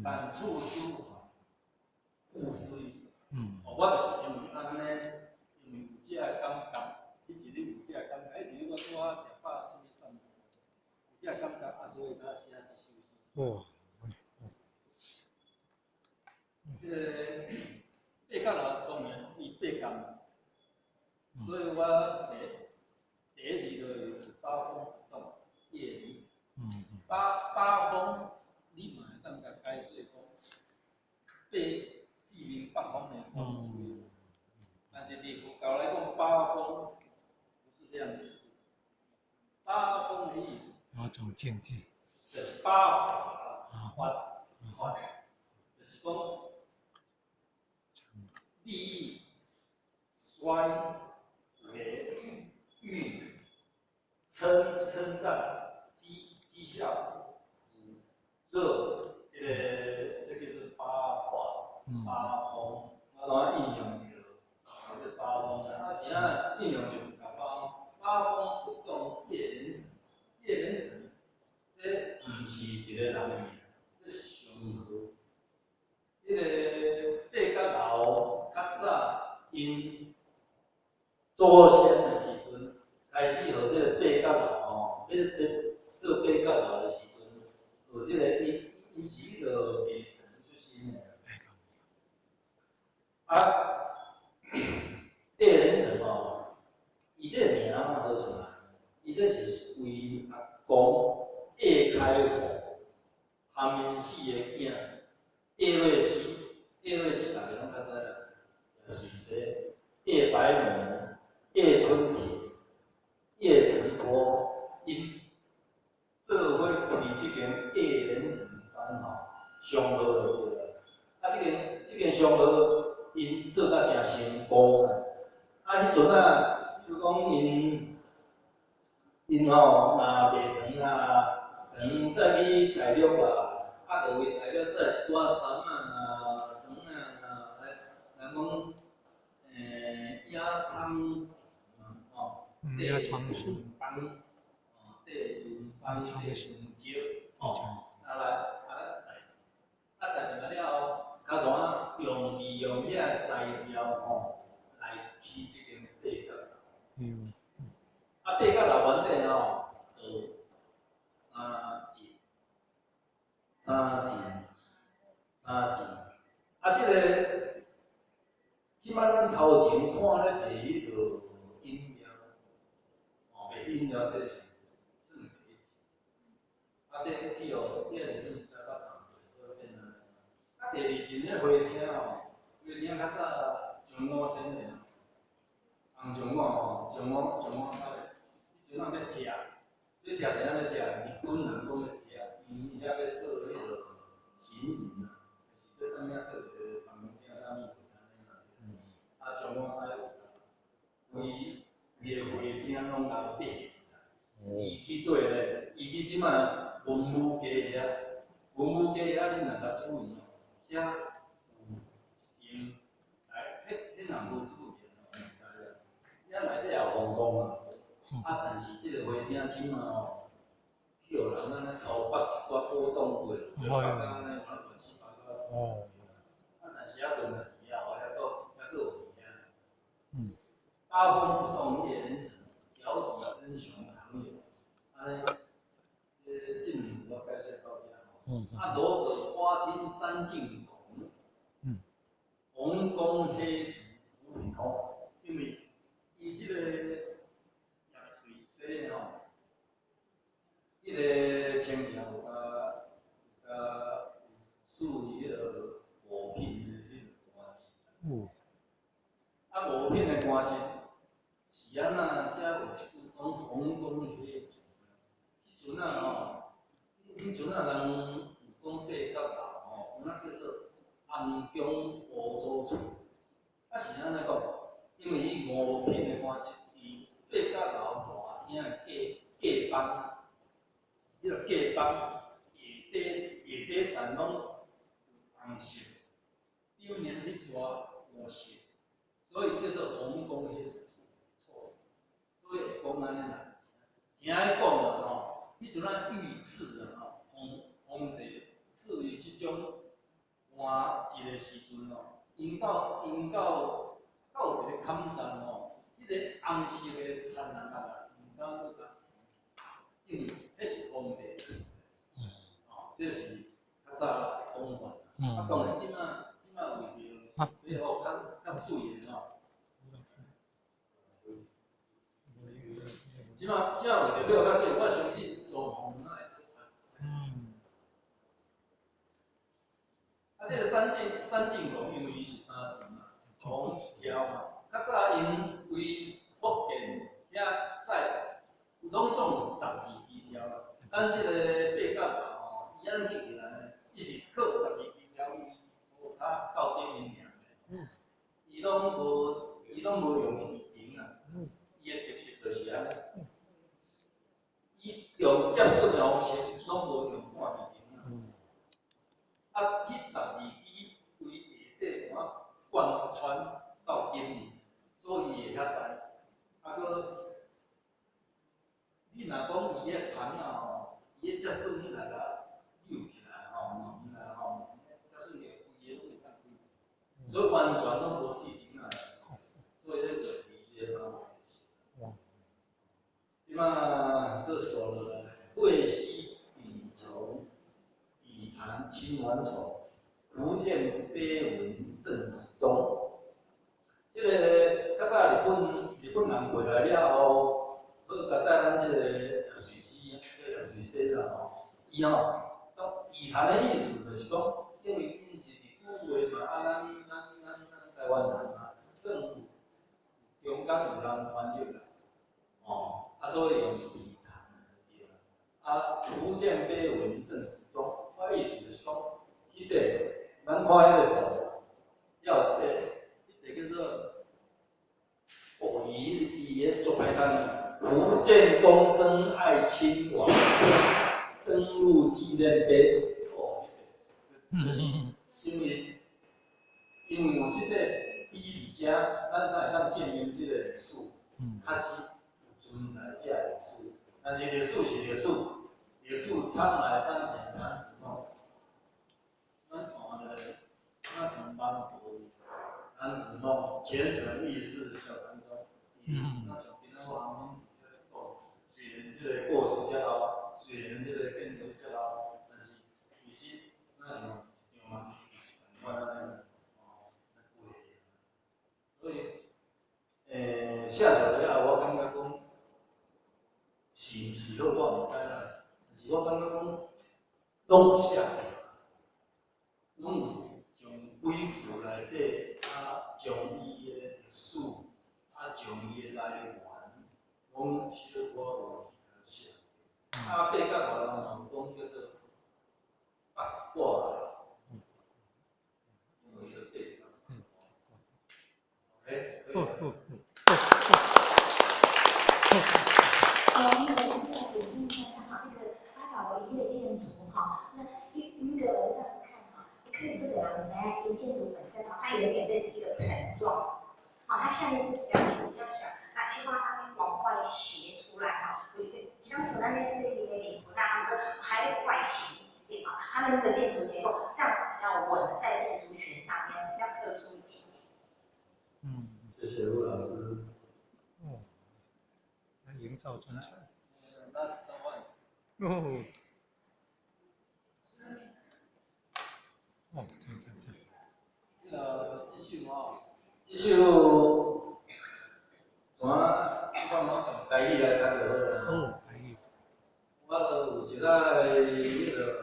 感触诸法，不思议事。我就是因为安尼，因为有这个感觉，迄一日有这个感觉，迄一日我拄啊食饱，出去散步，有这个感觉，所以才写一首诗。这个八角楼讲的，伊八角，所以我第一字就是八风不动，夜离尘。八风，你嘛会当甲解释讲，四面八方的风吹。但是对佛教来讲，八风不是这样解释。八风的意思，某种境界，就是八法，就是讲利益、衰、劣、誉、称赞、讥笑、乐，这个是八法，八风，我应用着，还是八风啊？现在应用就八风，八风不动夜连尘，夜连尘，这不是一个人名，这是上河。迄个八角楼较早因祖先的时阵，开始和这个八角楼吼，做八角楼的时阵，有这个因是迄个艺人出身的。叶连成吼，伊这个名好出来，伊这是为阿公叶开佛含因四个囝。叶瑞熙，叶瑞熙大家拢较知啦，也是说叶白母、叶春田、叶承波，因做伙为这间叶连成山吼上号就对啦。这间上号因做甲真成功啊！迄阵啊，比如讲因吼若卖糖啊，糖再去改良啦。就为大了再一寡衫啊、装啊，来讲，野葱，野葱树，地存帮、地存石，栽入了，甲怎啊利用遐材料来起这间八角楼。八角楼原底有三节，这个即摆咱头前看咧卖迄个饮料，卖饮料这是算第一节。这去哦，这个理论是在捌长辈，所以变啊。第二节咧花厅花厅较早上午先的，红上午上午菜，迄阵仔要忝，你忝是安尼忝，日本人讲要忝，伊遐要做迄个行营啊，就是要当遐做一个房间啥物安尼啦。上午菜规个会厅拢交买。伊去对咧，伊去即摆文武街遐，文武街遐恁若甲注意遐有一间来，迄若无注意毋知啦。遐内底也有皇宫啊，但是即个会厅即摆叫人安尼头北一寡波动过，安尼乱七八糟。但是遐真个厉害，遐佫有厉害。八风不动夜连尘，脚底真雄扛有。安尼，这两我解释到遮。罗尔花厅三进孔，红宫黑竹五品通，因为伊这个叶水洗吼，迄个清朝有属于迄个五品的迄个官职。五品的官职是安那？遮有一句讲红宫黑竹。迄阵啊迄阵啊人有讲八角楼有那叫做暗中乌祖厝，是安尼讲，因为伊五品的官职，伊八角楼大厅的隔房，迄个隔房下底层拢有红色，顶面迄撮五色，所以叫做红宫黑竹厝，所以会讲安尼啦。听伊讲啊迄阵仔御赐啊皇帝处于即种换一个时阵哦，到一个坎站哦，迄个红色的灿烂啊，毋敢搁甲，因为迄是方便处，哦，这是较早讲法。啊，当然即摆有着，所以哦较水的吼。即摆有着比较较水，我相信状况哪会搁差。啊，这个三进宫，因为伊是三层嘛，宫桥嘛，较早因为福建遐在拢总12支条啦。咱这个八甲嘛吼，伊安尼起来，伊是靠12支条，无较到顶面尔。伊拢无用一平啊，伊的特色就是安尼。伊用接顺的方式，拢无用半平啊。啊，迄12支为下底怎啊贯穿到顶面，所以会较知。啊，搁你若讲伊的盘啊吼，伊的接顺你来甲扭起来吼，扭起来吼，接顺着规个拢会当开，所以完全拢无去平啊。所以这就是伊的三维。即马搁说落来，桂溪笔愁，笔谈清完愁，福建碑文正史中。这个较早日本人过来了后，好甲载咱这个叶水诗，叶水诗啦吼，伊吼，笔谈的意思就是讲，因为因是伫古话嘛，啊咱台湾人嘛，更有中间有人翻译啦，哦。啊，所以用笔谈啊，福建碑文正史中，我意思就是讲，迄个咱看迄个图，要有一个叫做伊个做排单福建公真爱亲王登陆纪念碑，哦，就是因为有即个比而遮，咱才会当证明即个历史，它是有存在这历史。但是历史是历史，历史苍来山前唐子梦。咱看的，那从班图唐子梦前程历史小谈中，那像今仔我后面讲，虽然这个故事遮老，虽然这个建筑遮老，但是其实那是一样嘛，我安尼。所以，写出来啊，我感觉讲是好，我毋知啦。但是我感觉讲，拢有写，拢有从规矩内底，啊，从伊的历史，啊，从伊的来源，拢小可有去写。啊，八甲外人嘛有讲叫做八卦啦，因为个八甲。OK， 可以了。那个再补充一下哈，那个八角楼一个建筑哈，那一个这样子看哈，你可以做怎样？怎样？一个建筑本身哈，它有点类似一个盆状，好，它下面是比较小，那青蛙它会往外斜出来哈，有这个几张手那边是一点点那它的还外斜一点哈，它的那个建筑结构这样子比较稳，在建筑学上面比较特殊一点点。谢谢陆老师。营造专才。Last one。哦。对。继续